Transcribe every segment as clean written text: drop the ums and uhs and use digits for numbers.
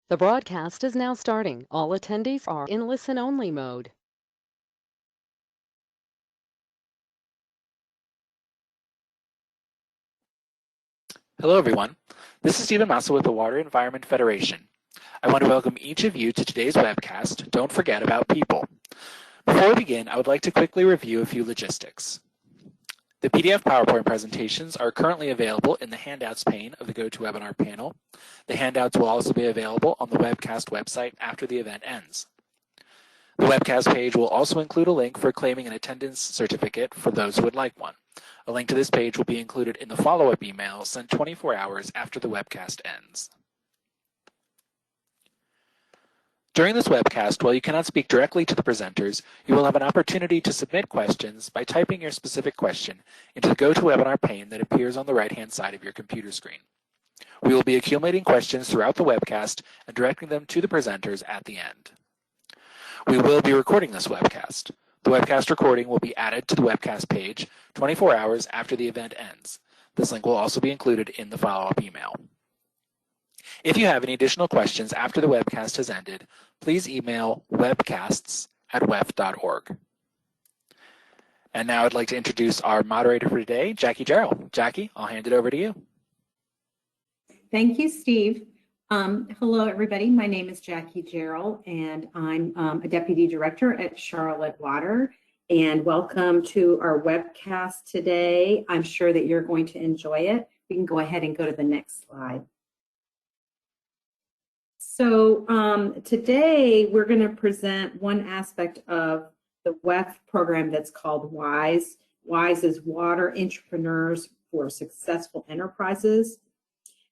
The broadcast is now starting. All attendees are in listen-only mode. Hello, everyone. This is Stephen Massa with the Water Environment Federation. I want to welcome each of you to today's webcast, Don't Forget About People. Before we begin, I would like to quickly review a few logistics. The PDF PowerPoint presentations are currently available in the Handouts pane of the GoToWebinar panel. The handouts will also be available on the webcast website after the event ends. The webcast page will also include a link for claiming an attendance certificate for those who would like one. A link to this page will be included in the follow-up email sent 24 hours after the webcast ends. During this webcast, while you cannot speak directly to the presenters, you will have an opportunity to submit questions by typing your specific question into the GoToWebinar pane that appears on the right-hand side of your computer screen. We will be accumulating questions throughout the webcast and directing them to the presenters at the end. We will be recording this webcast. The webcast recording will be added to the webcast page 24 hours after the event ends. This link will also be included in the follow-up email. If you have any additional questions after the webcast has ended, please email webcasts@wef.org. And now I'd like to introduce our moderator for today, Jackie Gerald. Jackie, I'll hand it over to you. Thank you, Steve. Hello, everybody. My name is Jackie Gerald, and I'm a Deputy Director at Charlotte Water. And welcome to our webcast today. I'm sure that you're going to enjoy it. We can go ahead and go to the next slide. So today we're going to present one aspect of the WEF program that's called WISE. WISE is Water Entrepreneurs for Successful Enterprises.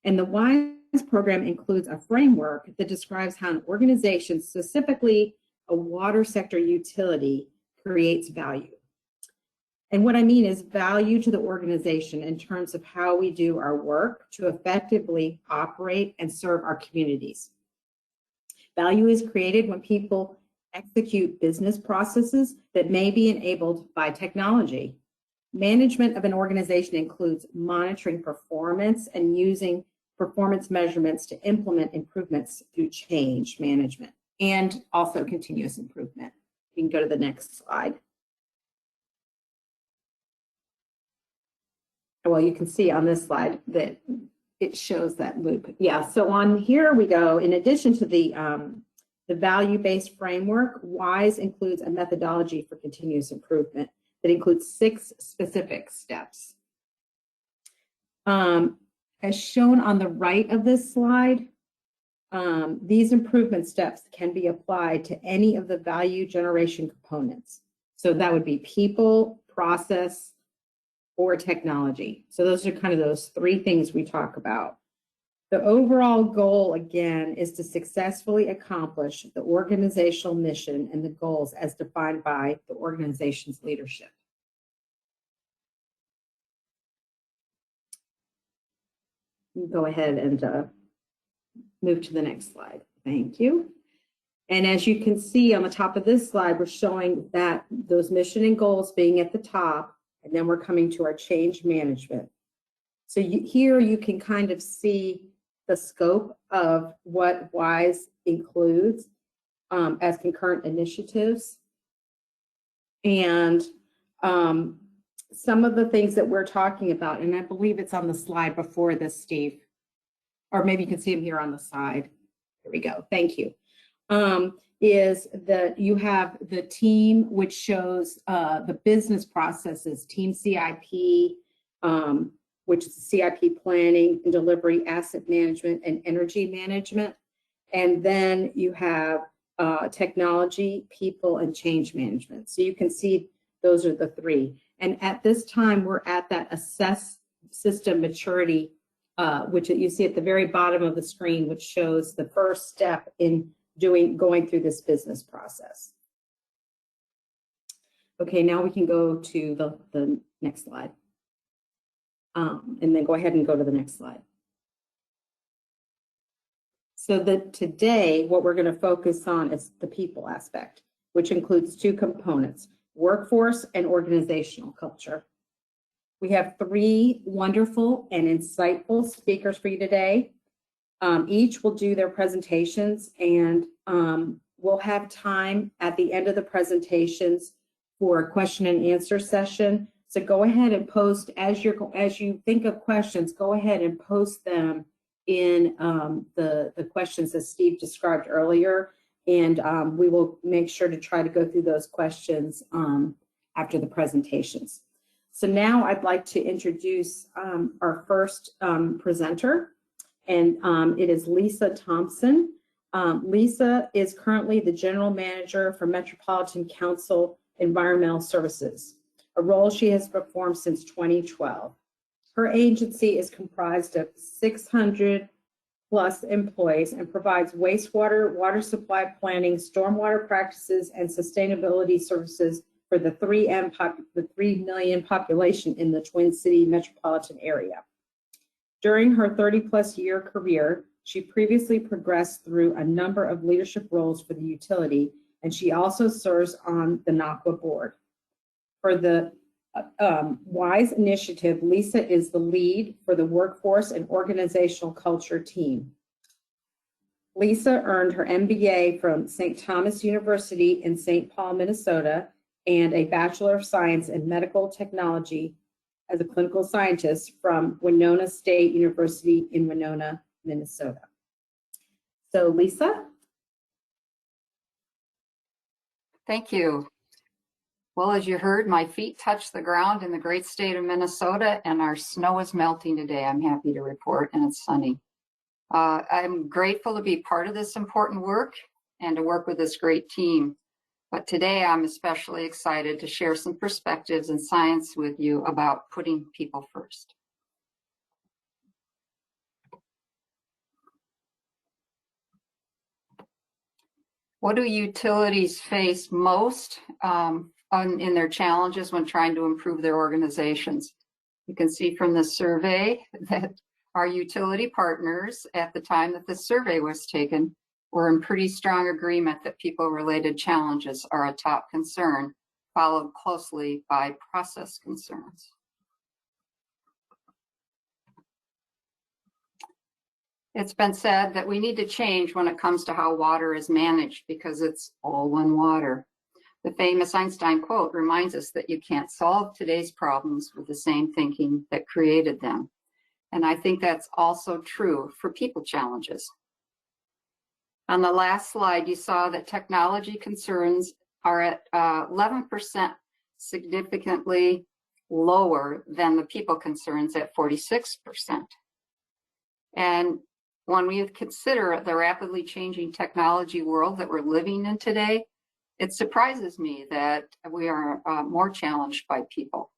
And the WISE program includes a framework that describes how an organization, specifically a water sector utility, creates value. And what I mean is value to the organization in terms of how we do our work to effectively operate and serve our communities. Value is created when people execute business processes that may be enabled by technology. Management of an organization includes monitoring performance and using performance measurements to implement improvements through change management and also continuous improvement. You can go to the next slide. Well, you can see on this slide that it shows that loop. Yeah, so on here we go. In addition to the value-based framework, WISE includes a methodology for continuous improvement that includes 6 specific steps. As shown on the right of this slide, these improvement steps can be applied to any of the value generation components. So that would be people, process, or technology. So those are kind of those 3 things we talk about. The overall goal, again, is to successfully accomplish the organizational mission and the goals as defined by the organization's leadership. Go ahead and move to the next slide. Thank you. And as you can see on the top of this slide, we're showing that those mission and goals being at the top, and then we're coming to our change management. So here you can kind of see the scope of what WISE includes as concurrent initiatives. And some of the things that we're talking about, and I believe it's on the slide before this, Steve, or maybe you can see them here on the side. There we go. Thank you. Is that you have the team, which shows the business processes, team CIP, which is CIP planning and delivery, asset management, and energy management. And then you have technology, people, and change management. So you can see those are the 3. And at this time, we're at that assess system maturity, which you see at the very bottom of the screen, which shows the first step in going through this business process. Okay, now we can go to the next slide. And then go ahead and go to the next slide. So today, what we're going to focus on is the people aspect, which includes 2 components, workforce and organizational culture. We have 3 wonderful and insightful speakers for you today. Each will do their presentations, and we'll have time at the end of the presentations for a question and answer session. So go ahead and post as you think of questions. Go ahead and post them in the questions that Steve described earlier, and we will make sure to try to go through those questions after the presentations. So now I'd like to introduce our first presenter, and it is Lisa Thompson. Lisa is currently the General Manager for Metropolitan Council Environmental Services, a role she has performed since 2012. Her agency is comprised of 600 plus employees and provides wastewater, water supply planning, stormwater practices, and sustainability services for the 3 million population in the Twin City metropolitan area. During her 30-plus year career, she previously progressed through a number of leadership roles for the utility, and she also serves on the NACWA board. For the WISE initiative, Lisa is the lead for the workforce and organizational culture team. Lisa earned her MBA from St. Thomas University in St. Paul, Minnesota, and a Bachelor of Science in Medical Technology as a clinical scientist from Winona State University in Winona, Minnesota. So Lisa. Thank you. Well, as you heard, my feet touch the ground in the great state of Minnesota, and our snow is melting today, I'm happy to report, and it's sunny. I'm grateful to be part of this important work and to work with this great team. But today I'm especially excited to share some perspectives and science with you about putting people first. What do utilities face most in their challenges when trying to improve their organizations? You can see from the survey that our utility partners at the time that the survey was taken were in pretty strong agreement that people-related challenges are a top concern, followed closely by process concerns. It's been said that we need to change when it comes to how water is managed because it's all one water. The famous Einstein quote reminds us that you can't solve today's problems with the same thinking that created them. And I think that's also true for people challenges. On the last slide, you saw that technology concerns are at 11%, significantly lower than the people concerns at 46%. And when we consider the rapidly changing technology world that we're living in today, it surprises me that we are more challenged by people.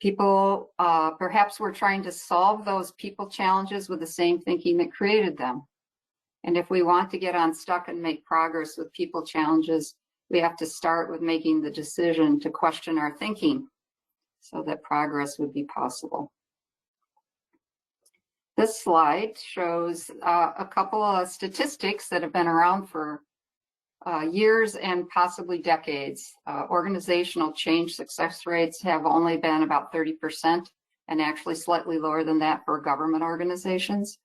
People, perhaps we're trying to solve those people challenges with the same thinking that created them. And if we want to get unstuck and make progress with people challenges, we have to start with making the decision to question our thinking so that progress would be possible. This slide shows a couple of statistics that have been around for years and possibly decades. Organizational change success rates have only been about 30% and actually slightly lower than that for government organizations.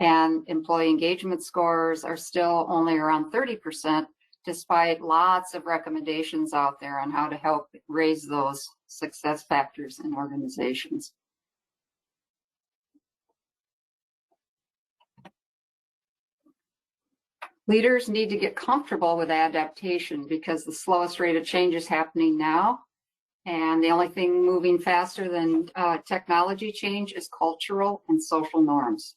And employee engagement scores are still only around 30%, despite lots of recommendations out there on how to help raise those success factors in organizations. Leaders need to get comfortable with adaptation because the slowest rate of change is happening now. And the only thing moving faster than technology change is cultural and social norms.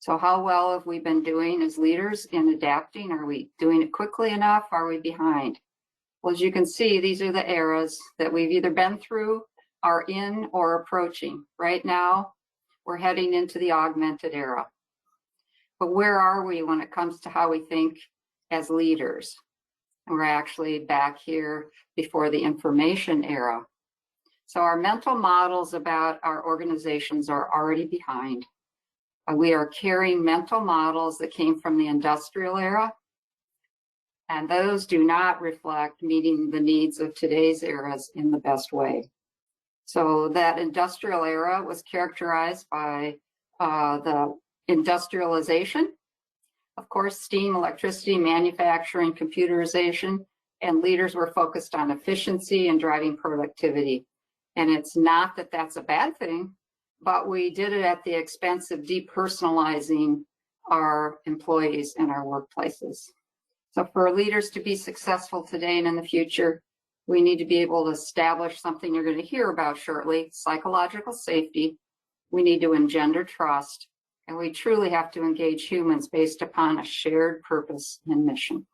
So how well have we been doing as leaders in adapting? Are we doing it quickly enough? Are we behind? Well, as you can see, these are the eras that we've either been through, are in, or approaching. Right now, we're heading into the augmented era. But where are we when it comes to how we think as leaders? And we're actually back here before the information era. So our mental models about our organizations are already behind. We are carrying mental models that came from the industrial era, and those do not reflect meeting the needs of today's eras in the best way. So that industrial era was characterized by the industrialization, of course, steam, electricity, manufacturing, computerization, and leaders were focused on efficiency and driving productivity. And it's not that that's a bad thing, but we did it at the expense of depersonalizing our employees and our workplaces. So for leaders to be successful today and in the future, we need to be able to establish something you're going to hear about shortly, psychological safety. We need to engender trust, and we truly have to engage humans based upon a shared purpose and mission.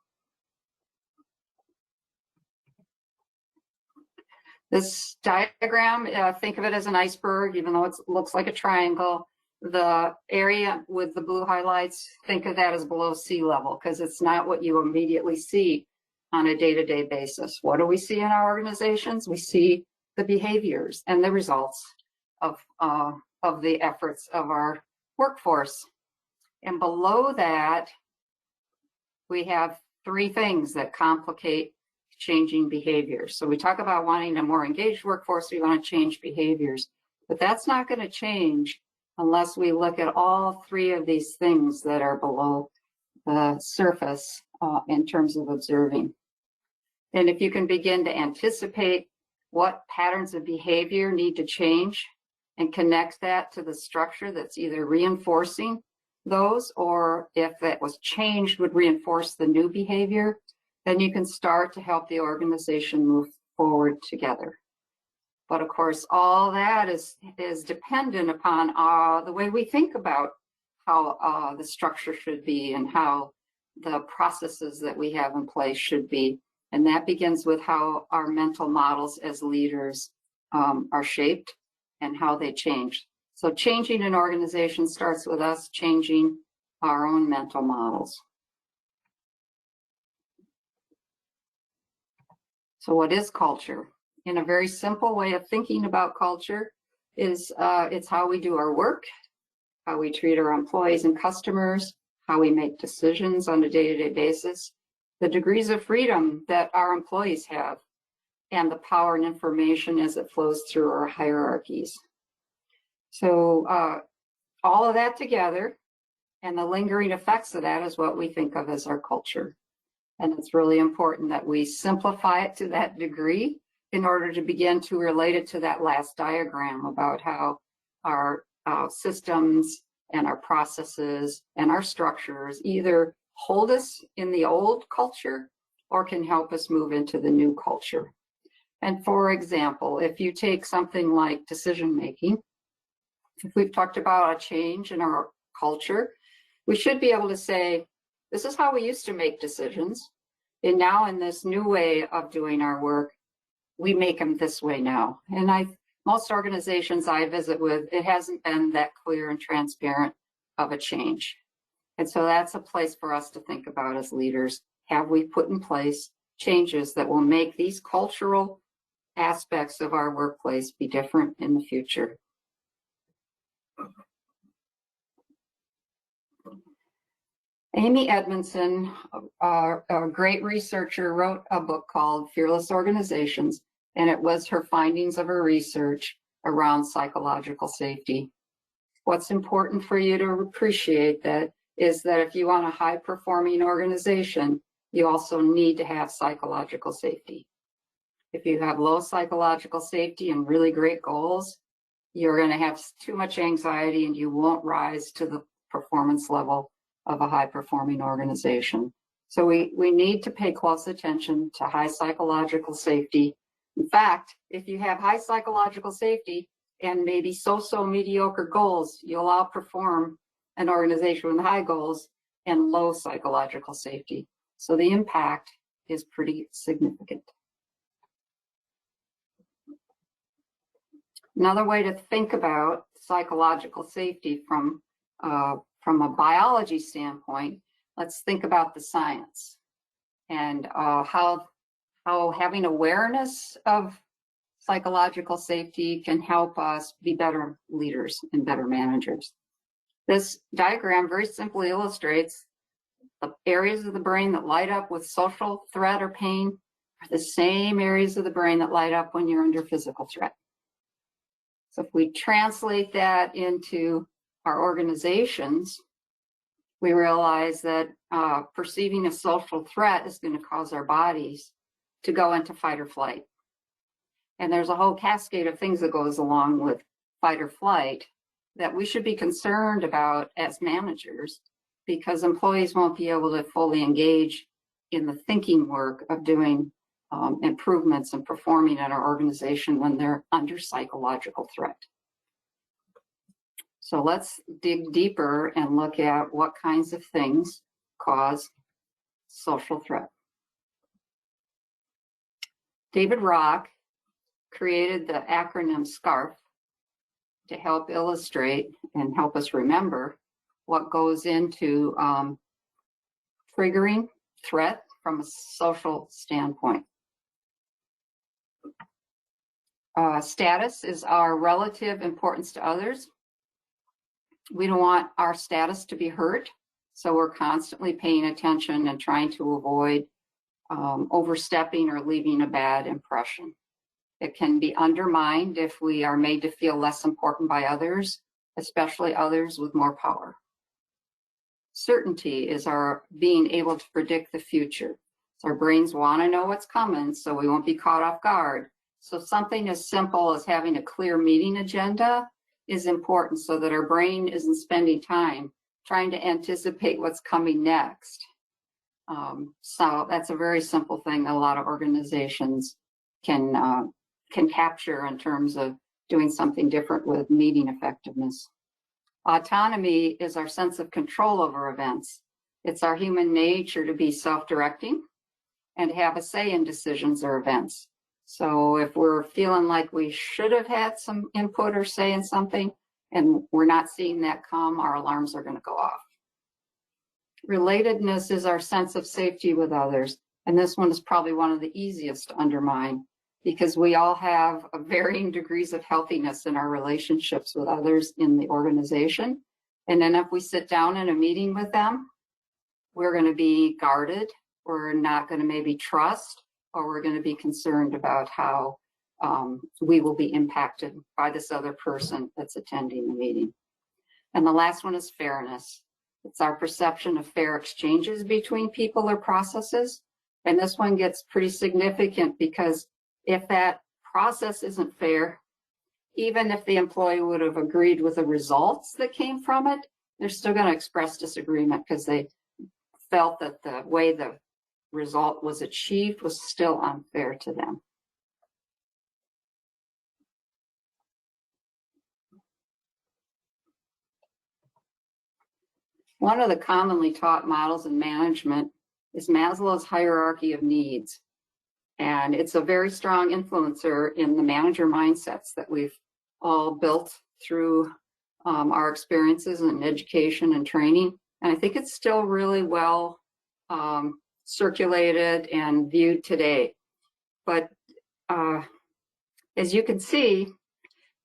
This diagram, think of it as an iceberg, even though it looks like a triangle. The area with the blue highlights, think of that as below sea level, because it's not what you immediately see on a day-to-day basis. What do we see in our organizations? We see the behaviors and the results of the efforts of our workforce. And below that, we have three things that complicate changing behaviors. So we talk about wanting a more engaged workforce, we want to change behaviors, but that's not going to change unless we look at all three of these things that are below the surface in terms of observing. And if you can begin to anticipate what patterns of behavior need to change and connect that to the structure that's either reinforcing those, or if that was changed would reinforce the new behavior, then you can start to help the organization move forward together. But of course, all that is dependent upon the way we think about how the structure should be and how the processes that we have in place should be. And that begins with how our mental models as leaders are shaped and how they change. So changing an organization starts with us changing our own mental models. So what is culture? In a very simple way of thinking about culture is it's how we do our work, how we treat our employees and customers, how we make decisions on a day-to-day basis, the degrees of freedom that our employees have, and the power and information as it flows through our hierarchies. So all of that together and the lingering effects of that is what we think of as our culture. And it's really important that we simplify it to that degree in order to begin to relate it to that last diagram about how our systems and our processes and our structures either hold us in the old culture or can help us move into the new culture. And for example, if you take something like decision making, if we've talked about a change in our culture, we should be able to say, this is how we used to make decisions. And now in this new way of doing our work, we make them this way now. And most organizations I visit with, it hasn't been that clear and transparent of a change. And so that's a place for us to think about as leaders. Have we put in place changes that will make these cultural aspects of our workplace be different in the future? Amy Edmondson, a great researcher, wrote a book called Fearless Organizations, and it was her findings of her research around psychological safety. What's important for you to appreciate that is that if you want a high-performing organization, you also need to have psychological safety. If you have low psychological safety and really great goals, you're going to have too much anxiety and you won't rise to the performance level of a high-performing organization. So we need to pay close attention to high psychological safety. In fact, if you have high psychological safety and maybe so-so mediocre goals, you'll outperform an organization with high goals and low psychological safety. So the impact is pretty significant. Another way to think about psychological safety from a biology standpoint, let's think about the science and how having awareness of psychological safety can help us be better leaders and better managers. This diagram very simply illustrates the areas of the brain that light up with social threat or pain are the same areas of the brain that light up when you're under physical threat. So if we translate that into our organizations, we realize that perceiving a social threat is going to cause our bodies to go into fight or flight. And there's a whole cascade of things that goes along with fight or flight that we should be concerned about as managers, because employees won't be able to fully engage in the thinking work of doing improvements and performing at our organization when they're under psychological threat. So let's dig deeper and look at what kinds of things cause social threat. David Rock created the acronym SCARF to help illustrate and help us remember what goes into triggering threat from a social standpoint. Status is our relative importance to others. We don't want our status to be hurt, so we're constantly paying attention and trying to avoid overstepping or leaving a bad impression. It can be undermined if we are made to feel less important by others, especially others with more power. Certainty is our being able to predict the future. So our brains want to know what's coming, so we won't be caught off guard. So something as simple as having a clear meeting agenda is important so that our brain isn't spending time trying to anticipate what's coming next. So that's a very simple thing that a lot of organizations can capture in terms of doing something different with meeting effectiveness. Autonomy is our sense of control over events. It's our human nature to be self-directing and have a say in decisions or events. So if we're feeling like we should have had some input or say in something and we're not seeing that come, our alarms are going to go off. Relatedness is our sense of safety with others. And this one is probably one of the easiest to undermine because we all have varying degrees of healthiness in our relationships with others in the organization. And then if we sit down in a meeting with them, we're going to be guarded. We're not going to maybe trust, or we're going to be concerned about how we will be impacted by this other person that's attending the meeting. And the last one is fairness. It's our perception of fair exchanges between people or processes. And this one gets pretty significant because if that process isn't fair, even if the employee would have agreed with the results that came from it, they're still going to express disagreement because they felt that the way the result was achieved was still unfair to them. One of the commonly taught models in management is Maslow's hierarchy of needs. And it's a very strong influencer in the manager mindsets that we've all built through our experiences in education and training. And I think it's still really well circulated and viewed today. But as you can see,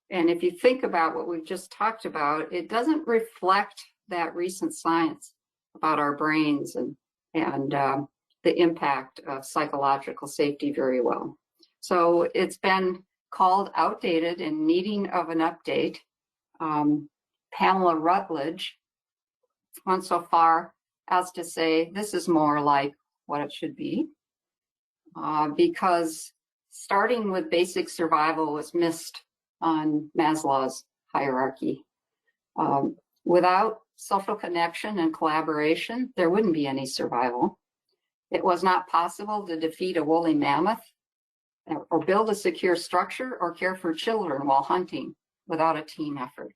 and if you think about what we've just talked about, it doesn't reflect that recent science about our brains and the impact of psychological safety very well. So it's been called outdated and needing of an update. Pamela Rutledge went so far as to say this is more like what it should be, because starting with basic survival was missed on Maslow's hierarchy. Without social connection and collaboration, there wouldn't be any survival. It was not possible to defeat a woolly mammoth or build a secure structure or care for children while hunting without a team effort.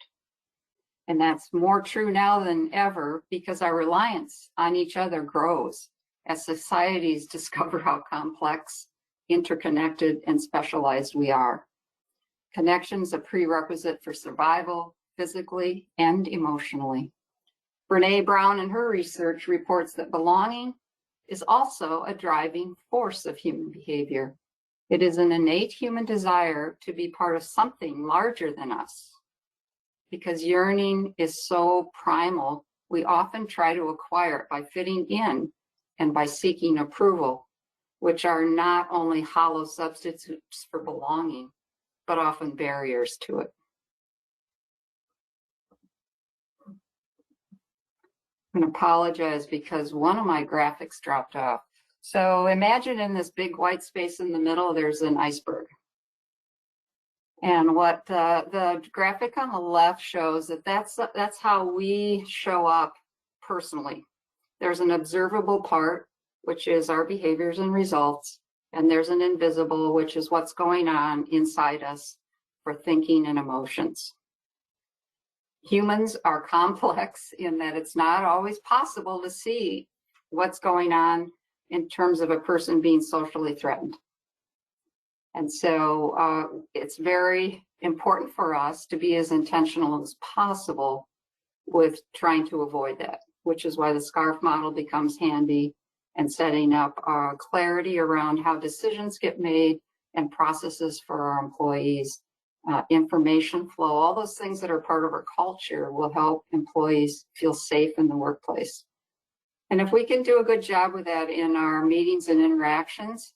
And that's more true now than ever because our reliance on each other grows as societies discover how complex, interconnected, and specialized we are. Connection is a prerequisite for survival, physically and emotionally. Brene Brown in her research reports that belonging is also a driving force of human behavior. It is an innate human desire to be part of something larger than us. Because yearning is so primal, we often try to acquire it by fitting in and by seeking approval, which are not only hollow substitutes for belonging, but often barriers to it. and apologize because one of my graphics dropped off. So imagine in this big white space in the middle, there's an iceberg. And what the graphic on the left shows that's how we show up personally. There's an observable part, which is our behaviors and results, and there's an invisible, which is what's going on inside us for thinking and emotions. Humans are complex in that it's not always possible to see what's going on in terms of a person being socially threatened. And so it's very important for us to be as intentional as possible with trying to avoid that, which is why the SCARF model becomes handy, and setting up clarity around how decisions get made and processes for our employees, information flow, all those things that are part of our culture will help employees feel safe in the workplace. And if we can do a good job with that in our meetings and interactions,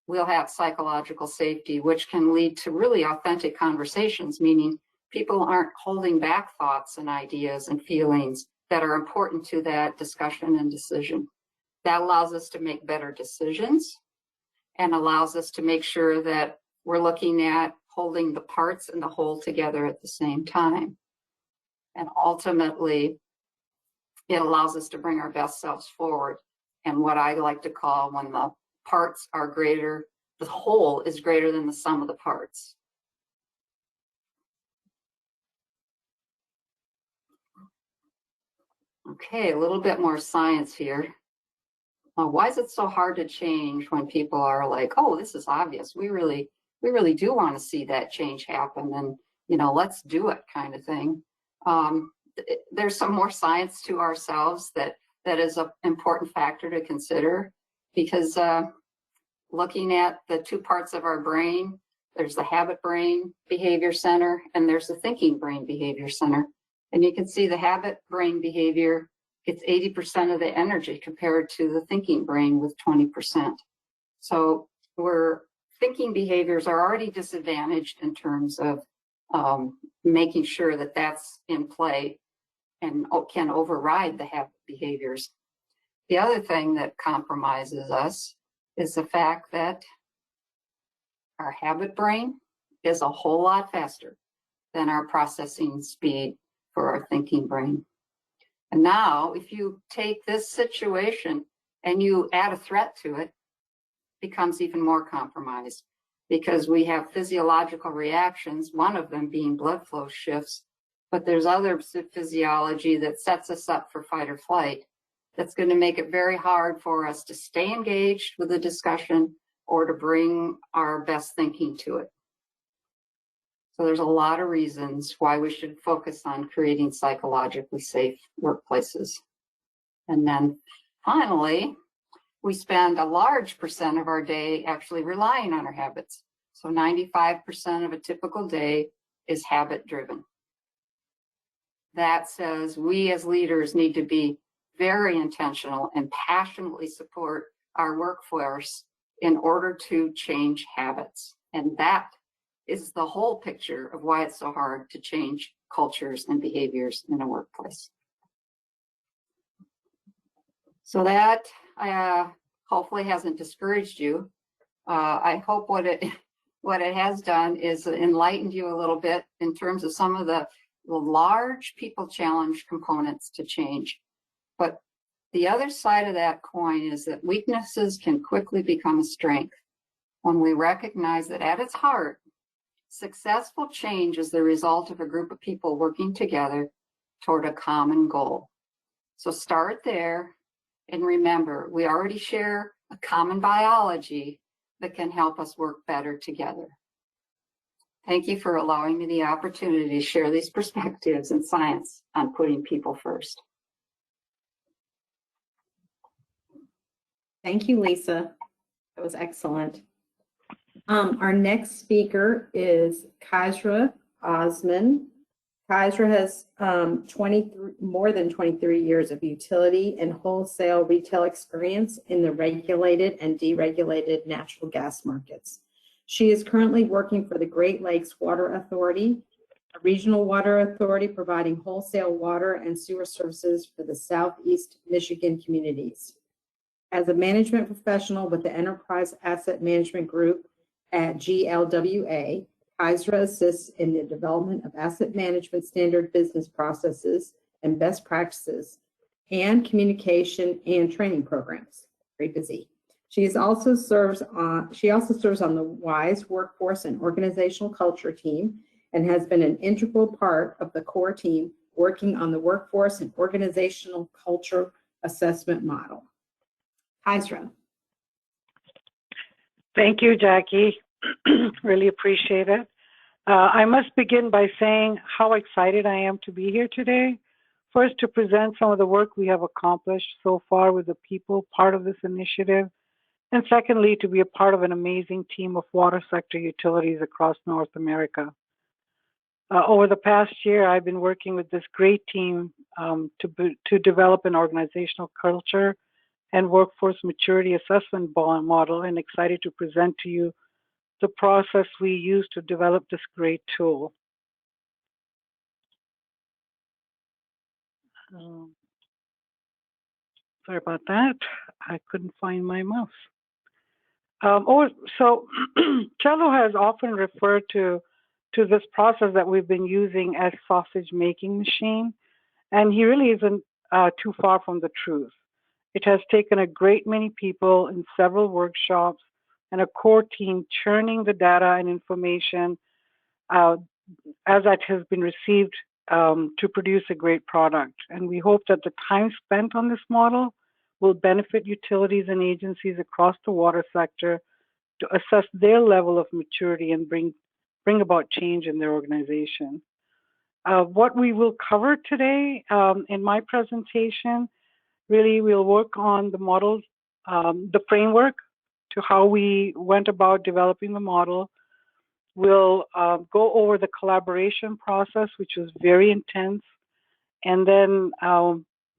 we'll have psychological safety, which can lead to really authentic conversations, meaning people aren't holding back thoughts and ideas and feelings that are important to that discussion and decision. That allows us to make better decisions and allows us to make sure that we're looking at holding the parts and the whole together at the same time. And ultimately, it allows us to bring our best selves forward. And what I like to call when the parts are greater, the whole is greater than the sum of the parts. Okay, a little bit more science here. Why is it so hard to change when people are like, oh, this is obvious. We really do want to see that change happen, and let's do it kind of thing. There's some more science to ourselves that is an important factor to consider, because looking at the two parts of our brain, there's the habit brain behavior center and there's the thinking brain behavior center. And you can see the habit brain behavior gets 80% of the energy compared to the thinking brain with 20%. So thinking behaviors are already disadvantaged in terms of making sure that that's in play and can override the habit behaviors. The other thing that compromises us is the fact that our habit brain is a whole lot faster than our processing speed for our thinking brain. And now, if you take this situation and you add a threat to it, it becomes even more compromised, because we have physiological reactions, one of them being blood flow shifts, but there's other physiology that sets us up for fight or flight that's going to make it very hard for us to stay engaged with the discussion or to bring our best thinking to it. So there's a lot of reasons why we should focus on creating psychologically safe workplaces. And then finally, we spend a large percent of our day actually relying on our habits. So 95% of a typical day is habit driven. That says we as leaders need to be very intentional and passionately support our workforce in order to change habits. And that is the whole picture of why it's so hard to change cultures and behaviors in a workplace. So that hopefully hasn't discouraged you. I hope what it has done is enlightened you a little bit in terms of some of the large people challenge components to change. But the other side of that coin is that weaknesses can quickly become a strength when we recognize that at its heart, successful change is the result of a group of people working together toward a common goal. So start there, and remember, we already share a common biology that can help us work better together. Thank you for allowing me the opportunity to share these perspectives and science on putting people first. Thank you, Lisa. That was excellent. Our next speaker is Kaisra Osman. Kaisra has more than 23 years of utility and wholesale retail experience in the regulated and deregulated natural gas markets. She is currently working for the Great Lakes Water Authority a regional water authority providing wholesale water and sewer services for the Southeast Michigan communities. As a management professional with the Enterprise Asset Management Group at GLWA, Kaiser assists in the development of asset management standard business processes and best practices, and communication and training programs. Very busy. She also serves on the WISE Workforce and Organizational Culture team and has been an integral part of the core team working on the workforce and organizational culture assessment model. Kaiser. Thank you, Jackie. Really appreciate it. I must begin by saying how excited I am to be here today. First, to present some of the work we have accomplished so far with the people part of this initiative. And secondly, to be a part of an amazing team of water sector utilities across North America. Over the past year, I've been working with this great team to develop an organizational culture and workforce maturity assessment model, and excited to present to you the process we use to develop this great tool. Sorry about that. I couldn't find my mouse. So Cello has often referred to this process that we've been using as sausage making machine, and he really isn't too far from the truth. It has taken a great many people in several workshops and a core team churning the data and information as that has been received to produce a great product. And we hope that the time spent on this model will benefit utilities and agencies across the water sector to assess their level of maturity and bring about change in their organization. What we will cover today in my presentation, really we'll work on the models, the framework to how we went about developing the model. We'll go over the collaboration process, which was very intense, and then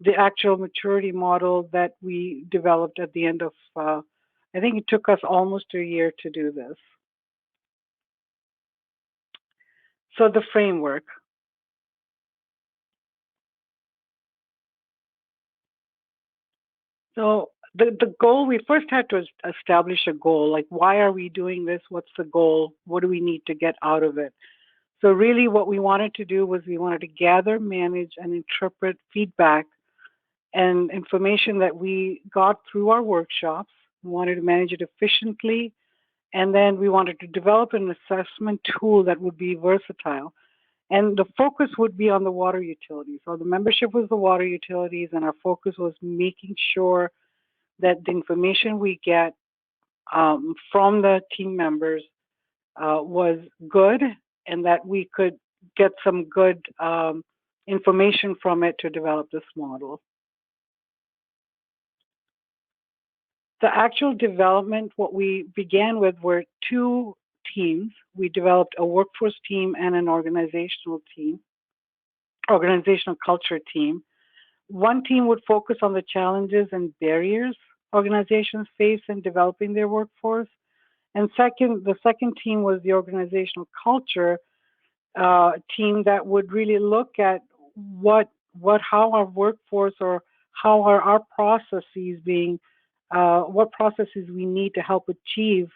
the actual maturity model that we developed at the end of, I think it took us almost a year to do this. So the framework. So the goal, we first had to establish a goal, like why are we doing this? What's the goal? What do we need to get out of it? So really what we wanted to do was we wanted to gather, manage, and interpret feedback and information that we got through our workshops. We wanted to manage it efficiently, and then we wanted to develop an assessment tool that would be versatile. And the focus would be on the water utilities. So the membership was the water utilities, and our focus was making sure that the information we get from the team members was good, and that we could get some good information from it to develop this model. The actual development, what we began with were two teams. We developed a workforce team and an organizational culture team. One team would focus on the challenges and barriers organizations face in developing their workforce. And the second team was the organizational culture team that would really look at how our workforce, or how are our processes being, what processes we need to help achieve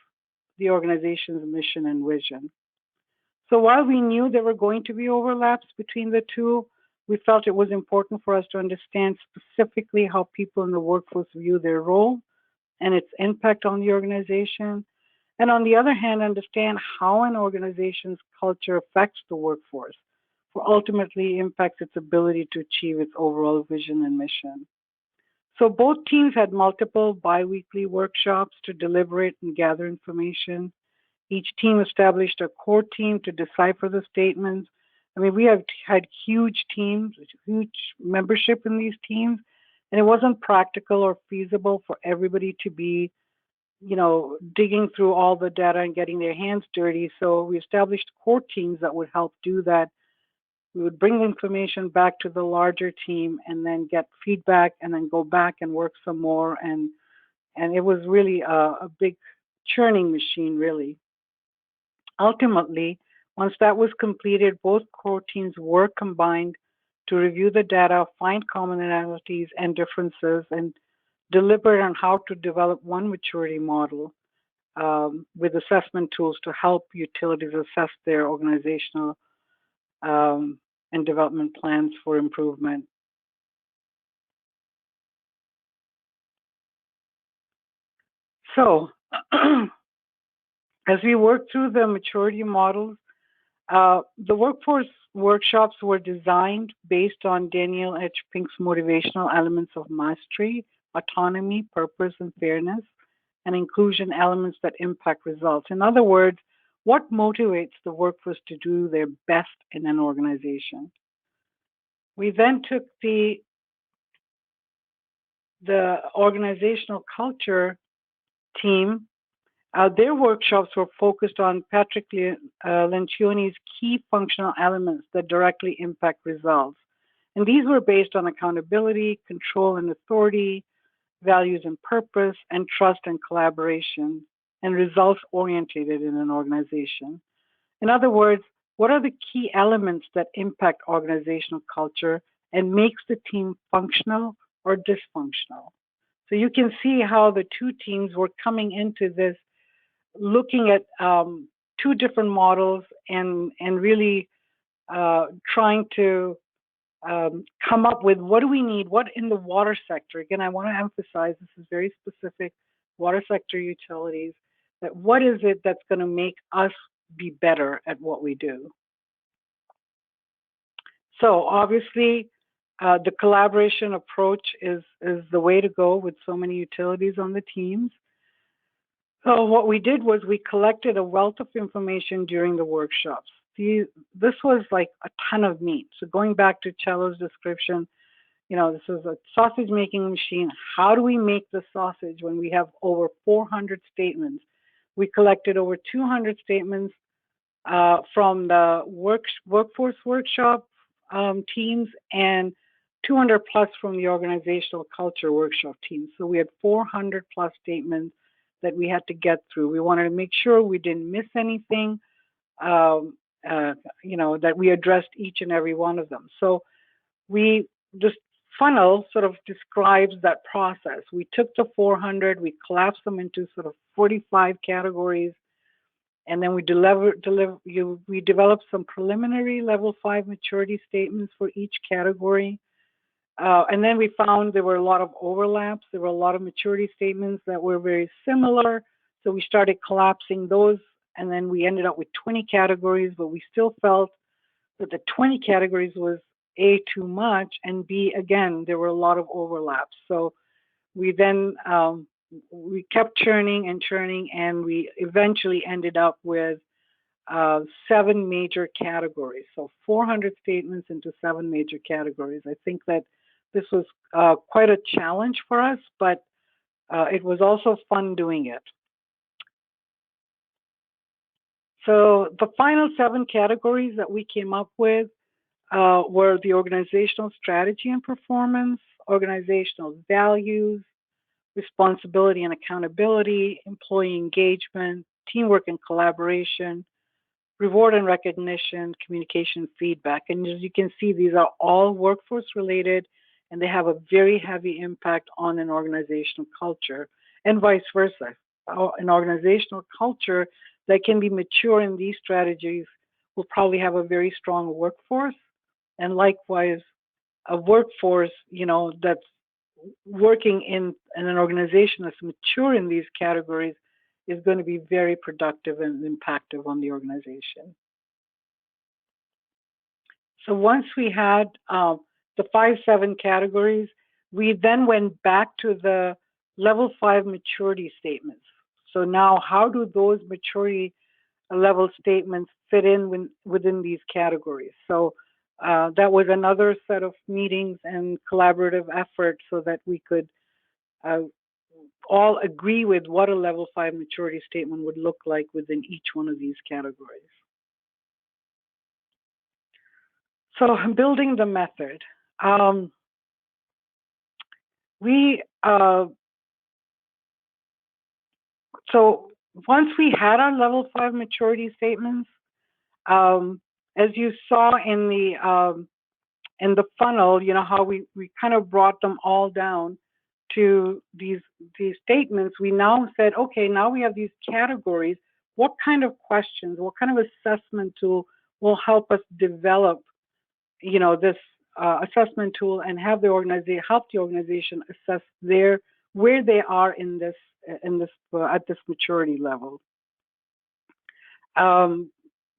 the organization's mission and vision. So while we knew there were going to be overlaps between the two, we felt it was important for us to understand specifically how people in the workforce view their role and its impact on the organization. And on the other hand, understand how an organization's culture affects the workforce, for ultimately impacts its ability to achieve its overall vision and mission. So both teams had multiple bi-weekly workshops to deliberate and gather information. Each team established a core team to decipher the statements. I mean, we have had huge teams, huge membership in these teams, and it wasn't practical or feasible for everybody to be, digging through all the data and getting their hands dirty. So we established core teams that would help do that. We would bring the information back to the larger team and then get feedback and then go back and work some more. And it was really a big churning machine, really. Ultimately, Once that was completed, both core teams were combined to review the data, find commonalities and differences, and deliberate on how to develop one maturity model with assessment tools to help utilities assess their organizational and development plans for improvement. So, as we work through the maturity models, the workforce workshops were designed based on Daniel H. Pink's motivational elements of mastery, autonomy, purpose, and fairness, and inclusion elements that impact results. In other words, what motivates the workforce to do their best in an organization? We then took the organizational culture team. Their workshops were focused on Patrick Lencioni's key functional elements that directly impact results. And these were based on accountability, control and authority, values and purpose, and trust and collaboration, and results oriented in an organization. In other words, what are the key elements that impact organizational culture and makes the team functional or dysfunctional? So you can see how the two teams were coming into this looking at two different models and really trying to come up with what do we need, what in the water sector. Again, I want to emphasize this is very specific, water sector utilities, that what is it that's going to make us be better at what we do. So obviously, the collaboration approach is the way to go with so many utilities on the teams. So what we did was we collected a wealth of information during the workshops. This was like a ton of meat. So going back to Cello's description, this is a sausage making machine. How do we make the sausage when we have over 400 statements? We collected over 200 statements from the workforce workshop teams and 200 plus from the organizational culture workshop teams. So we had 400 plus statements that we had to get through. We wanted to make sure we didn't miss anything, that we addressed each and every one of them. So this funnel sort of describes that process. We took the 400, we collapsed them into sort of 45 categories, and then we developed some preliminary level 5 maturity statements for each category. And then we found there were a lot of overlaps. There were a lot of maturity statements that were very similar. So we started collapsing those, and then we ended up with 20 categories, but we still felt that the 20 categories was A, too much, and B, again, there were a lot of overlaps. So we then, we kept churning and churning, and we eventually ended up with 7 major categories. So 400 statements into 7 major categories. I think that this was quite a challenge for us, but it was also fun doing it. So the final 7 categories that we came up with were the organizational strategy and performance, organizational values, responsibility and accountability, employee engagement, teamwork and collaboration, reward and recognition, communication, feedback. And as you can see, these are all workforce related, and they have a very heavy impact on an organizational culture, and vice versa. An organizational culture that can be mature in these strategies will probably have a very strong workforce, and likewise, a workforce, that's working in an organization that's mature in these categories is going to be very productive and impactful on the organization. So once we had the 5-7 categories, we then went back to the level 5 maturity statements. So now how do those maturity level statements fit in within these categories? So that was another set of meetings and collaborative effort so that we could all agree with what a level 5 maturity statement would look like within each one of these categories. So building the method. So once we had our level 5 maturity statements, As you saw in the funnel, you know how we kind of brought them all down to these statements. We now said, okay, now we have these categories. What kind of questions, what kind of assessment tool will help us develop, you know, this assessment tool and have the organization help the organization assess where they are in this at this maturity level.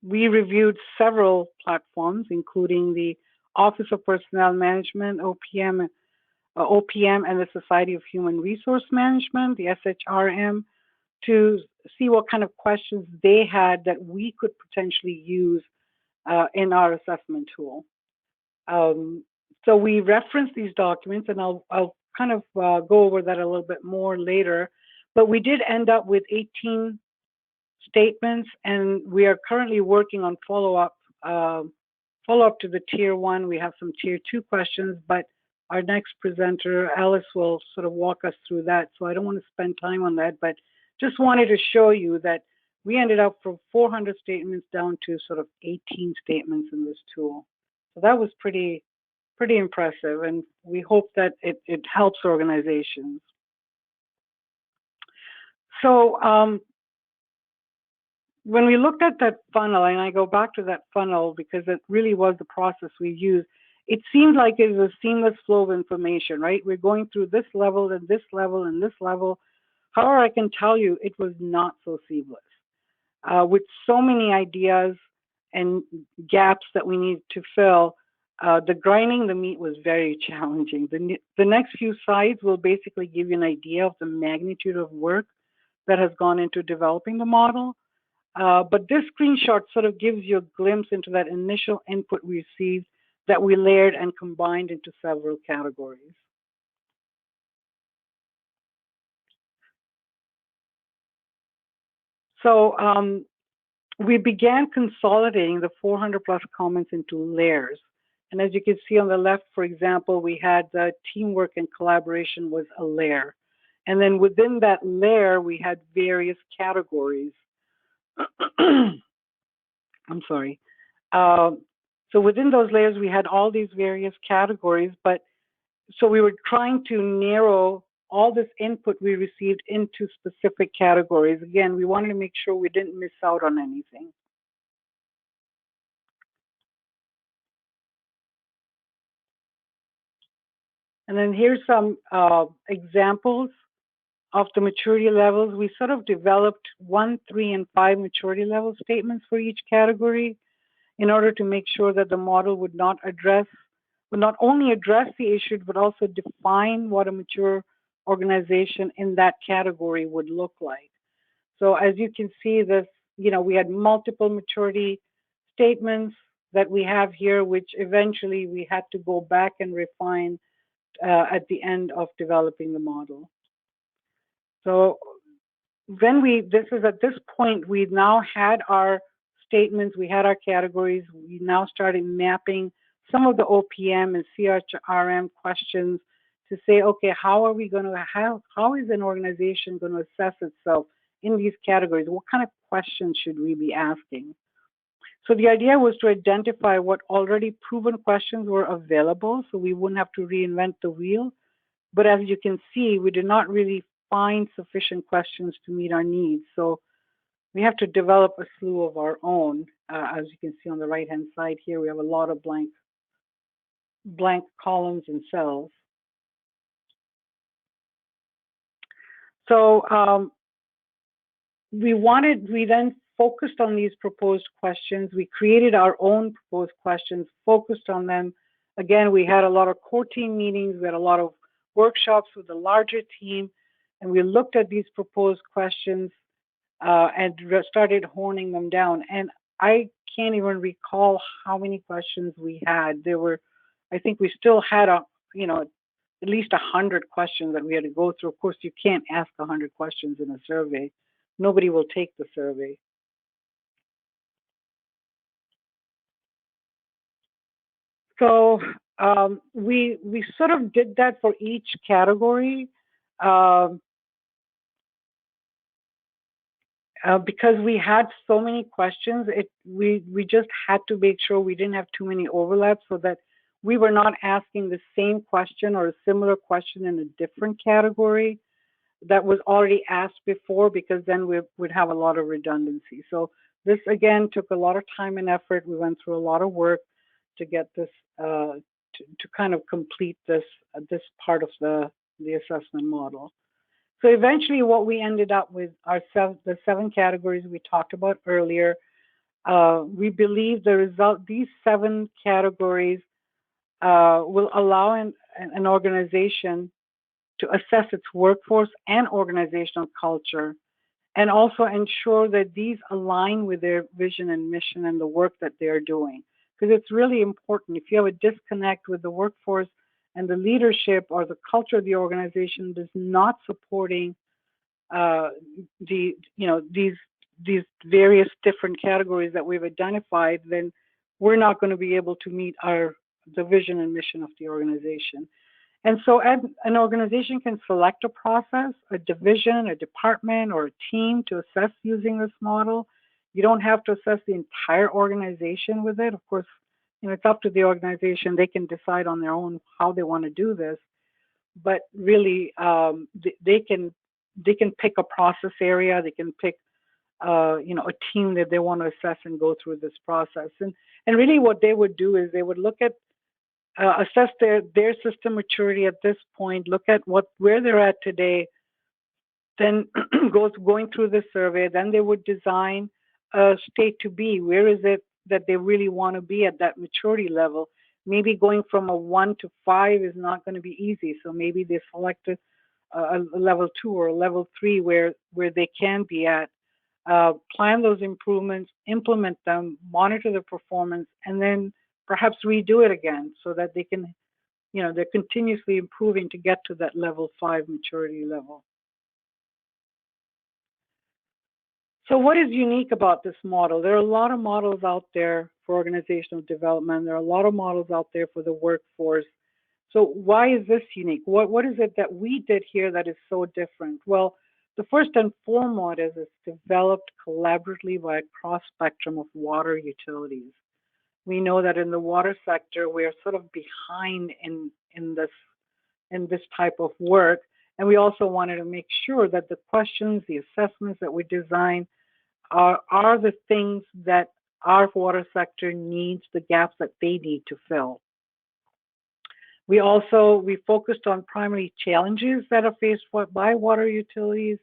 We reviewed several platforms, including the Office of Personnel Management, OPM, and the Society of Human Resource Management, the SHRM, to see what kind of questions they had that we could potentially use in our assessment tool. So we referenced these documents, and I'll kind of go over that a little bit more later. But we did end up with 18 statements, and we are currently working on follow-up to the Tier 1. We have some Tier 2 questions, but our next presenter, Alice, will sort of walk us through that. So I don't want to spend time on that, but just wanted to show you that we ended up from 400 statements down to sort of 18 statements in this tool. So that was pretty impressive, and we hope that it helps organizations. So when we looked at that funnel, and I go back to that funnel because it really was the process we used, it seemed like it was a seamless flow of information, right? We're going through this level and this level and this level. However, I can tell you it was not so seamless. With so many ideas and gaps that we need to fill, the grinding the meat was very challenging. The next few slides will basically give you an idea of the magnitude of work that has gone into developing the model. But this screenshot sort of gives you a glimpse into that initial input we received that we layered and combined into several categories. So we began consolidating the 400 plus comments into layers. And as you can see on the left, for example, we had the teamwork and collaboration was a layer. And then within that layer, we had various categories. I'm sorry. So within those layers, we had all these various categories, but so we were trying to narrow all this input we received into specific categories. Again, we wanted to make sure we didn't miss out on anything. And then here's some examples of the maturity levels. We sort of developed 1, 3, and 5 maturity level statements for each category in order to make sure that the model would not only address the issue, but also define what a mature organization in that category would look like. So as you can see, this, you know, we had multiple maturity statements that we have here, which eventually we had to go back and refine at the end of developing the model. So then at this point, we now had our statements, we had our categories, we now started mapping some of the OPM and CHRM questions to say, okay, how is an organization going to assess itself in these categories? What kind of questions should we be asking? So the idea was to identify what already proven questions were available so we wouldn't have to reinvent the wheel. But as you can see, we did not really find sufficient questions to meet our needs. So we have to develop a slew of our own. As you can see on the right-hand side here, we have a lot of blank columns and cells. So we then focused on these proposed questions. We created our own proposed questions, focused on them. Again, we had a lot of core team meetings. We had a lot of workshops with the larger team, and we looked at these proposed questions and started honing them down. And I can't even recall how many questions we had. I think we still had at least 100 questions that we had to go through. Of course, you can't ask 100 questions in a survey. Nobody will take the survey. So we sort of did that for each category. because we had so many questions, we just had to make sure we didn't have too many overlaps so that we were not asking the same question or a similar question in a different category that was already asked before, because then we would have a lot of redundancy. So this again took a lot of time and effort. We went through a lot of work to get this to kind of complete this part of the assessment model. So eventually, what we ended up with are the 7 categories we talked about earlier. We believe these 7 categories will allow an organization to assess its workforce and organizational culture, and also ensure that these align with their vision and mission and the work that they're doing. Because it's really important. If you have a disconnect with the workforce and the leadership or the culture of the organization is not supporting these various different categories that we've identified, then we're not going to be able to meet the vision and mission of the organization. And so an organization can select a process, a division, a department, or a team to assess using this model. You don't have to assess the entire organization with it. Of course, it's up to the organization. They can decide on their own how they want to do this. But really, they can pick a process area. They can pick a team that they want to assess and go through this process. And really what they would do is they would look at assess their system maturity at this point, look at where they're at today, then going through the survey, then they would design a state to be. Where is it that they really want to be at that maturity level? Maybe going from a 1 to 5 is not going to be easy. So maybe they select a level 2 or a level 3 where they can be at. Plan those improvements, implement them, monitor the performance, and then perhaps redo it again so that they can, they're continuously improving to get to that level 5 maturity level. So what is unique about this model? There are a lot of models out there for organizational development. There are a lot of models out there for the workforce. So why is this unique? What is it that we did here that is so different? Well, the first and foremost is it's developed collaboratively by a cross-spectrum of water utilities. We know that in the water sector, we're sort of behind in this type of work. And we also wanted to make sure that the questions, the assessments that we design are the things that our water sector needs, the gaps that they need to fill. We focused on primary challenges that are faced by water utilities.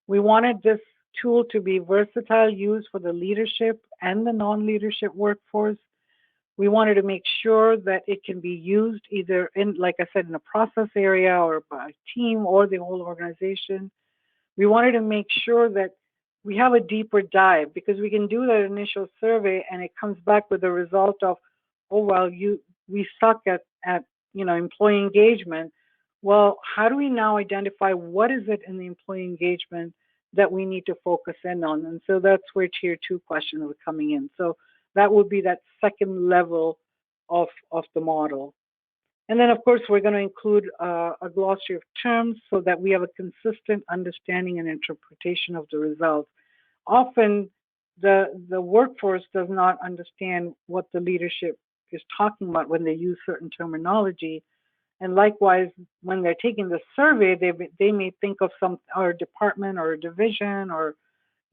We wanted this tool to be versatile, used for the leadership and the non-leadership workforce. We wanted to make sure that it can be used either in, like I said, in a process area or by a team or the whole organization. We wanted to make sure that we have a deeper dive, because we can do that initial survey and it comes back with the result of, oh, well, we suck at employee engagement. Well, how do we now identify what is it in the employee engagement that we need to focus in on? And so that's where tier 2 questions are coming in. So that would be that second level of the model. And then, of course, we're going to include a glossary of terms so that we have a consistent understanding and interpretation of the results. Often, the workforce does not understand what the leadership is talking about when they use certain terminology. And likewise, when they're taking the survey, they may think of or a department or a division, or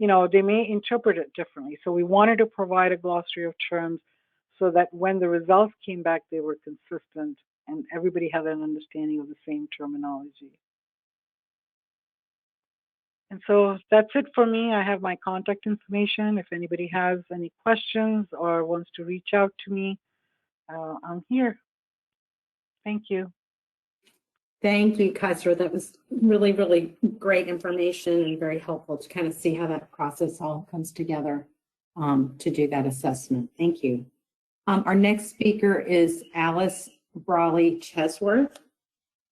they may interpret it differently. So we wanted to provide a glossary of terms so that when the results came back, they were consistent and everybody had an understanding of the same terminology. And so that's it for me. I have my contact information. If anybody has any questions or wants to reach out to me, I'm here. Thank you. Thank you, Kaiser. That was really, really great information and very helpful to kind of see how that process all comes together to do that assessment. Thank you. Our next speaker is Alice Brawley Chesworth.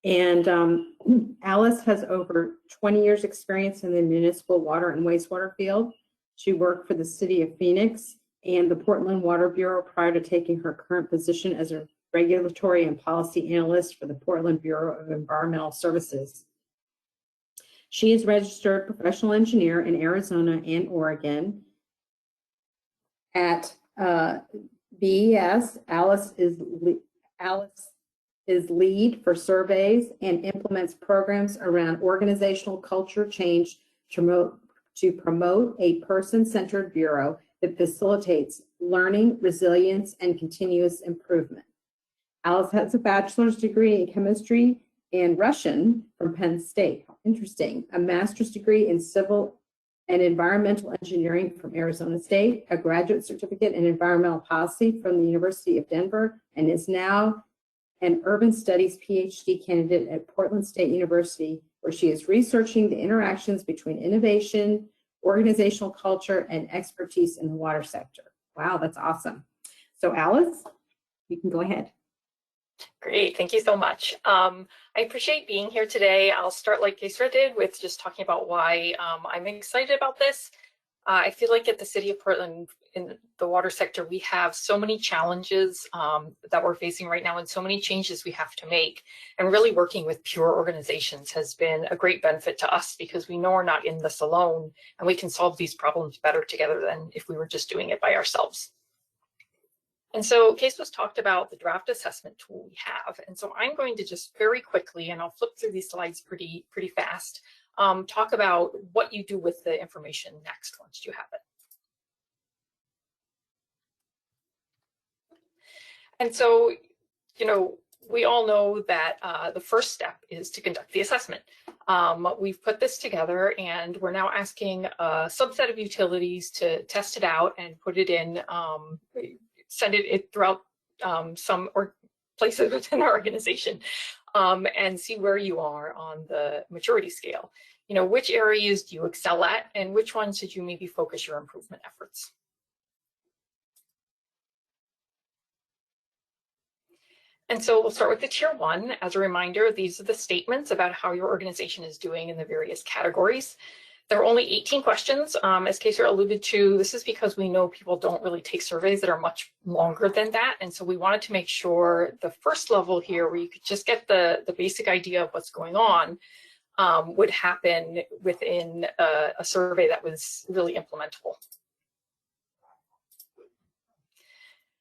And Alice has over 20 years experience in the municipal water and wastewater field. She worked for the city of Phoenix and the Portland Water Bureau prior to taking her current position as a regulatory and policy analyst for the Portland Bureau of Environmental Services. She is registered professional engineer in Arizona and Oregon. At BES, Alice is lead for surveys and implements programs around organizational culture change to promote a person-centered bureau that facilitates learning, resilience, and continuous improvement. Alice has a bachelor's degree in chemistry and Russian from Penn State. Interesting. A master's degree in civil and environmental engineering from Arizona State, a graduate certificate in environmental policy from the University of Denver, and is now an urban studies PhD candidate at Portland State University, where she is researching the interactions between innovation, organizational culture, and expertise in the water sector. Wow, that's awesome. So Alice, you can go ahead. Great, thank you so much. I appreciate being here today. I'll start like Kesra did with just talking about why I'm excited about this. I feel like at the City of Portland, in the water sector, we have so many challenges that we're facing right now and so many changes we have to make. And really working with pure organizations has been a great benefit to us because we know we're not in this alone and we can solve these problems better together than if we were just doing it by ourselves. And so Case was talked about the draft assessment tool we have. And so I'm going to just very quickly, and I'll flip through these slides pretty fast, talk about what you do with the information next once you have it. And so, you know, we all know that the first step is to conduct the assessment. We've put this together and we're now asking a subset of utilities to test it out and put it in, send it throughout some places within our organization and see where you are on the maturity scale. You know, which areas do you excel at and which ones should you maybe focus your improvement efforts? And so we'll start with the tier 1. As a reminder, these are the statements about how your organization is doing in the various categories. There are only 18 questions. As Kesra alluded to, this is because we know people don't really take surveys that are much longer than that. And so we wanted to make sure the first level here, where you could just get the basic idea of what's going on, would happen within a survey that was really implementable.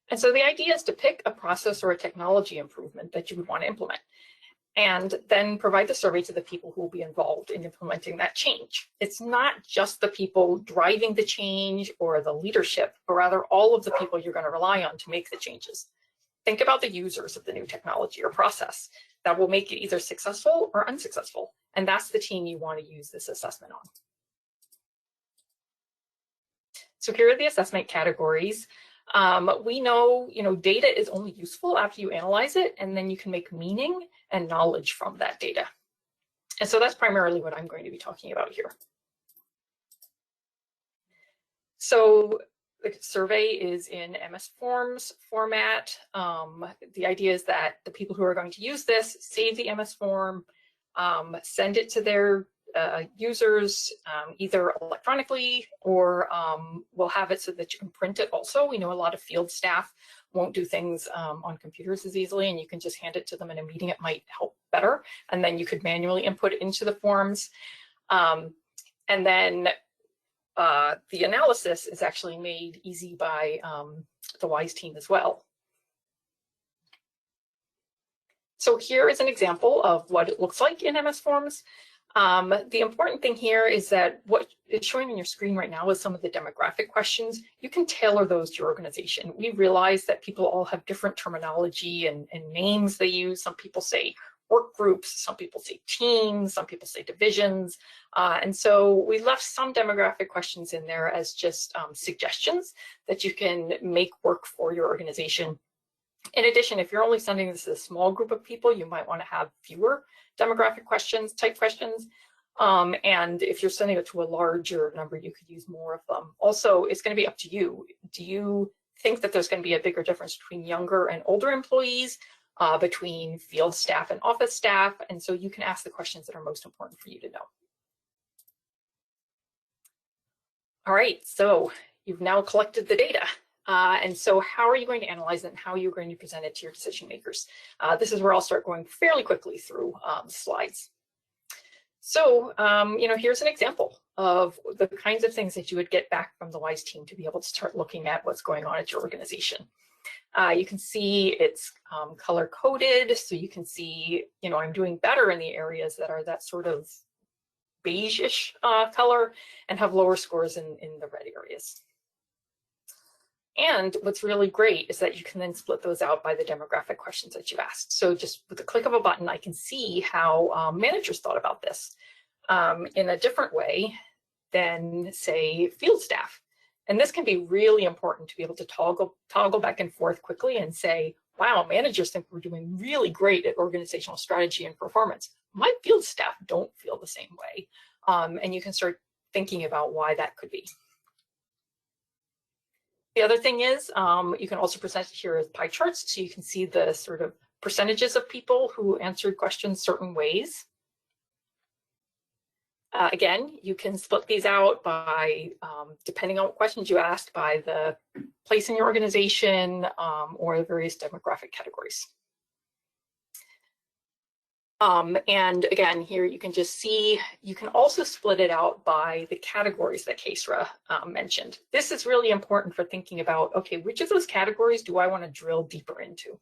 And so the idea is to pick a process or a technology improvement that you would want to implement, and then provide the survey to the people who will be involved in implementing that change. It's not just the people driving the change or the leadership, but rather all of the people you're going to rely on to make the changes. Think about the users of the new technology or process that will make it either successful or unsuccessful. And that's the team you want to use this assessment on. So here are the assessment categories. We know, data is only useful after you analyze it, and then you can make meaning and knowledge from that data. And so that's primarily what I'm going to be talking about here. So the survey is in MS Forms format. The idea is that the people who are going to use this save the MS form, send it to their users either electronically or we'll have it so that you can print it also. We know a lot of field staff won't do things on computers as easily, and you can just hand it to them in a meeting. It might help better. And then you could manually input it into the forms. And then the analysis is actually made easy by the WISE team as well. So here is an example of what it looks like in MS Forms. The important thing here is that what is showing on your screen right now is some of the demographic questions. You can tailor those to your organization. We realize that people all have different terminology and names they use. Some people say work groups, some people say teams, some people say divisions. And so we left some demographic questions in there as just suggestions that you can make work for your organization. In addition, if you're only sending this to a small group of people, you might want to have fewer demographic questions, type questions. And if you're sending it to a larger number, you could use more of them. Also, it's going to be up to you. Do you think that there's going to be a bigger difference between younger and older employees, between field staff and office staff? And so you can ask the questions that are most important for you to know. All right, so you've now collected the data. And so how are you going to analyze it and how are you going to present it to your decision makers? This is where I'll start going fairly quickly through slides. So, here's an example of the kinds of things that you would get back from the WISE team to be able to start looking at what's going on at your organization. You can see it's color coded, so you can see, I'm doing better in the areas that are that sort of beige-ish color and have lower scores in the red areas. And what's really great is that you can then split those out by the demographic questions that you asked. So just with the click of a button, I can see how managers thought about this in a different way than, say, field staff. And this can be really important to be able to toggle back and forth quickly and say, wow, managers think we're doing really great at organizational strategy and performance. My field staff don't feel the same way. And you can start thinking about why that could be. The other thing is you can also present it here as pie charts, so you can see the sort of percentages of people who answered questions certain ways. Again, you can split these out by, depending on what questions you asked, by the place in your organization or the various demographic categories. And again, here you can just see, you can also split it out by the categories that Kesra mentioned. This is really important for thinking about, okay, which of those categories do I want to drill deeper into?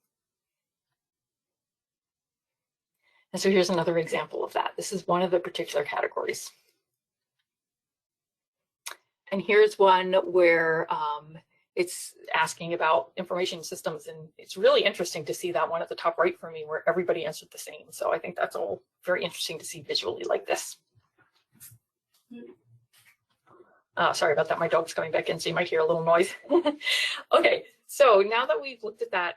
And so here's another example of that. This is one of the particular categories. And here's one where it's asking about information systems, and it's really interesting to see that one at the top right for me where everybody answered the same. So I think that's all very interesting to see visually like this. Sorry about that, my dog's coming back in, so you might hear a little noise. Okay, so now that we've looked at that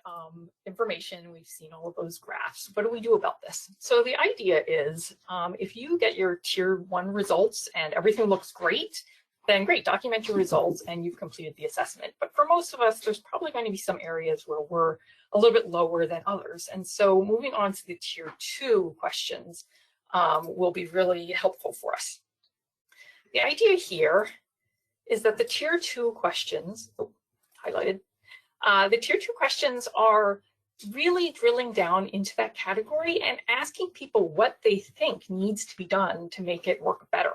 information, we've seen all of those graphs, what do we do about this? So the idea is if you get your tier 1 results and everything looks great, then great, document your results and you've completed the assessment. But for most of us, there's probably going to be some areas where we're a little bit lower than others. And so moving on to the tier 2 questions will be really helpful for us. The idea here is that the tier 2 questions, highlighted, the tier 2 questions are really drilling down into that category and asking people what they think needs to be done to make it work better.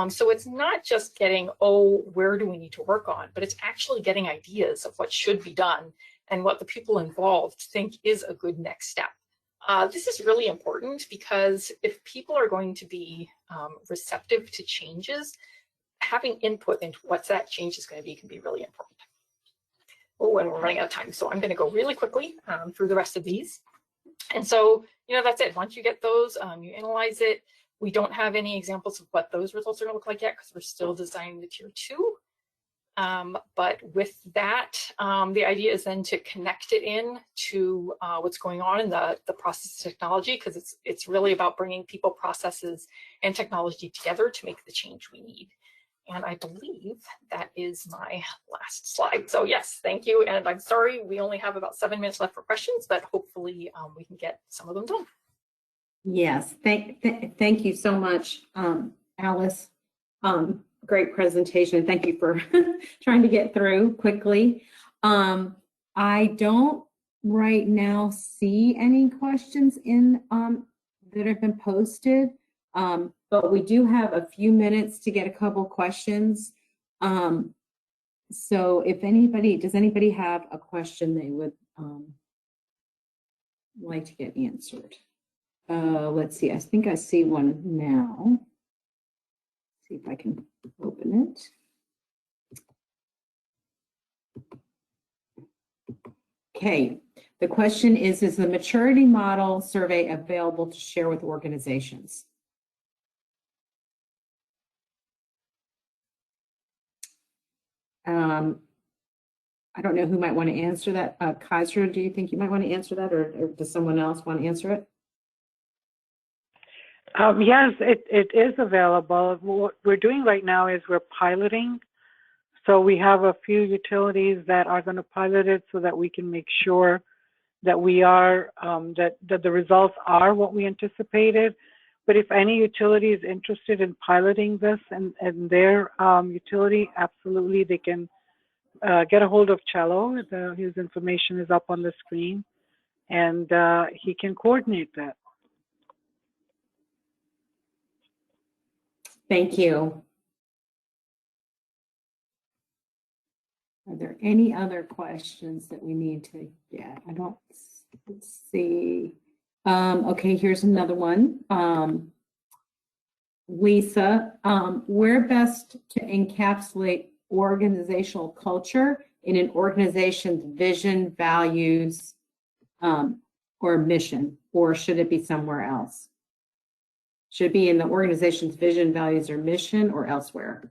So it's not just getting, oh, where do we need to work on, but it's actually getting ideas of what should be done and what the people involved think is a good next step. This is really important because if people are going to be receptive to changes, having input into what that change is going to be can be really important. Oh, and we're running out of time, so I'm going to go really quickly through the rest of these. And so, that's it. Once you get those, you analyze it. We don't have any examples of what those results are going to look like yet because we're still designing the tier 2. But with that, the idea is then to connect it in to what's going on in the process of technology, because it's really about bringing people, processes, and technology together to make the change we need. And I believe that is my last slide. So yes, thank you. And I'm sorry, we only have about 7 minutes left for questions, but hopefully we can get some of them done. Yes, thank you so much, Alice. Great presentation. Thank you for trying to get through quickly. I don't right now see any questions in that have been posted, but we do have a few minutes to get a couple questions. So if does anybody have a question they would like to get answered? Let's see, I think I see one now. See if I can open it. Okay, the question is the maturity model survey available to share with organizations? I don't know who might want to answer that. Kaiser, do you think you might want to answer that, or does someone else want to answer it? Yes, it is available. What we're doing right now is we're piloting. So we have a few utilities that are going to pilot it so that we can make sure that we are, that the results are what we anticipated. But if any utility is interested in piloting this and their utility, absolutely, they can get a hold of Cello. His information is up on the screen, and he can coordinate that. Thank you. Are there any other questions that we need to get? I don't, let's see. Okay, here's another one. Lisa, where best to encapsulate organizational culture in an organization's vision, values, or mission, or should it be somewhere else? Should it be in the organization's vision, values, or mission, or elsewhere?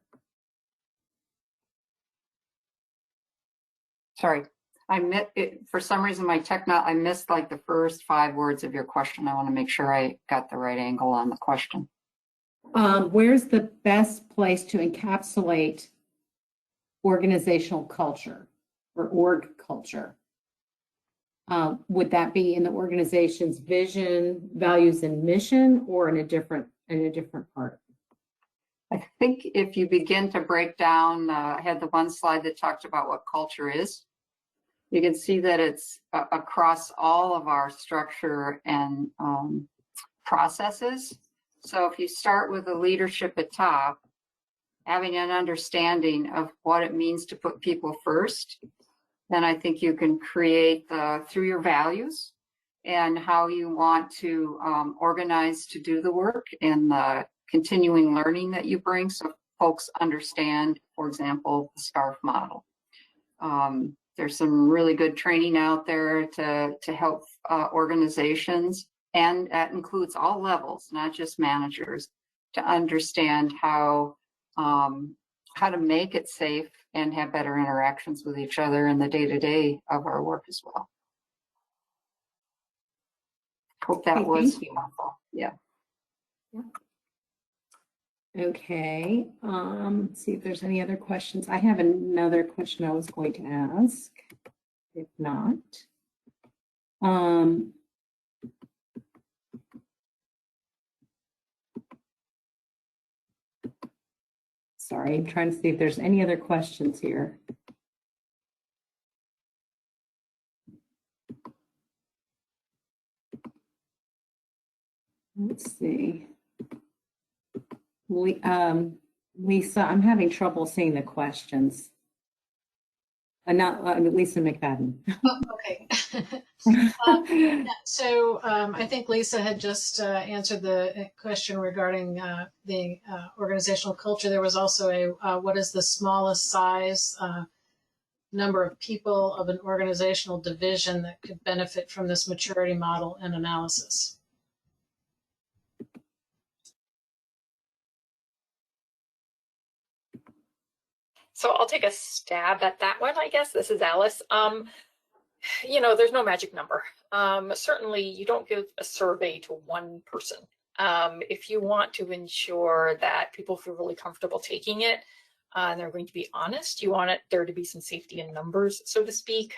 Sorry, I missed it for some reason. I missed like the first 5 words of your question. I want to make sure I got the right angle on the question. Where's the best place to encapsulate organizational culture or org culture? Would that be in the organization's vision, values, and mission, or in a different part? I think if you begin to break down, I had the one slide that talked about what culture is. You can see that it's across all of our structure and processes. So if you start with the leadership at top, having an understanding of what it means to put people first, then I think you can create through your values and how you want to organize to do the work and the continuing learning that you bring, so folks understand, for example, the SCARF model. There's some really good training out there to help organizations, and that includes all levels, not just managers, to understand how to make it safe and have better interactions with each other in the day-to-day of our work as well. Hope that was helpful. Yeah. Okay, let's see if there's any other questions. I have another question I was going to ask. If not, sorry, I'm trying to see if there's any other questions here. Let's see. Lisa, I'm having trouble seeing the questions. Not Lisa McFadden. Oh, okay. So I think Lisa had just answered the question regarding the organizational culture. There was also what is the smallest size number of people of an organizational division that could benefit from this maturity model and analysis? So I'll take a stab at that one, I guess. This is Alice. You know, there's no magic number. Certainly, you don't give a survey to one person. If you want to ensure that people feel really comfortable taking it, and they're going to be honest, you want there to be some safety in numbers, so to speak.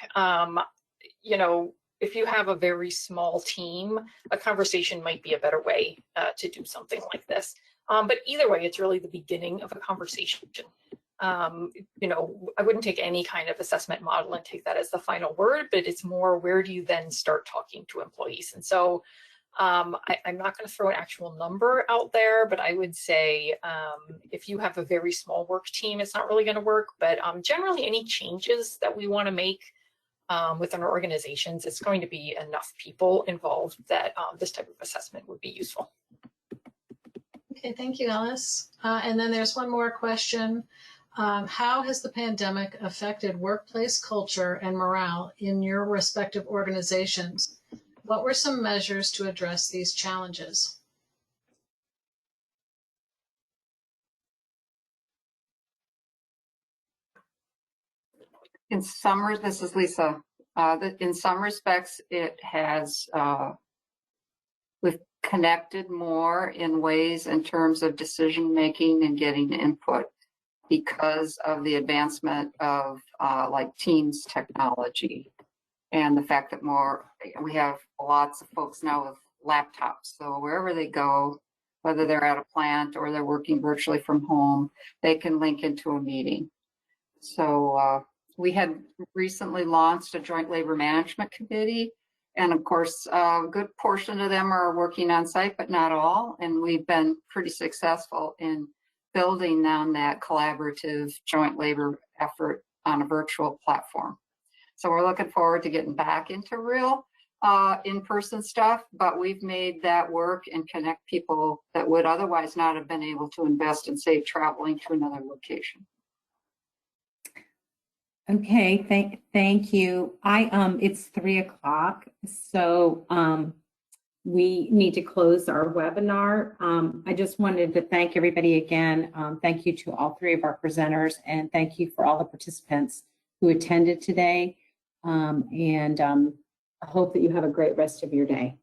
You know, if you have a very small team, a conversation might be a better way to do something like this. But either way, it's really the beginning of a conversation. You know, I wouldn't take any kind of assessment model and take that as the final word, but it's more, where do you then start talking to employees? And so I'm not going to throw an actual number out there, but I would say if you have a very small work team, it's not really going to work. But generally, any changes that we want to make within our organizations, it's going to be enough people involved that this type of assessment would be useful. Okay, thank you, Alice. And then there's one more question. How has the pandemic affected workplace culture and morale in your respective organizations? What were some measures to address these challenges? In some, this is Lisa. In some respects, it has, we've connected more in ways in terms of decision making and getting input, because of the advancement of like Teams technology and the fact that we have lots of folks now with laptops. So wherever they go, whether they're at a plant or they're working virtually from home, they can link into a meeting. So we had recently launched a joint labor management committee. And of course, a good portion of them are working on site, but not all. And we've been pretty successful in building on that collaborative joint labor effort on a virtual platform. So we're looking forward to getting back into real in-person stuff, but we've made that work and connect people that would otherwise not have been able to invest in, say, traveling to another location. Okay, thank you. It's 3:00, so we need to close our webinar. I just wanted to thank everybody again. Thank you to all three of our presenters, and thank you for all the participants who attended today. I hope that you have a great rest of your day.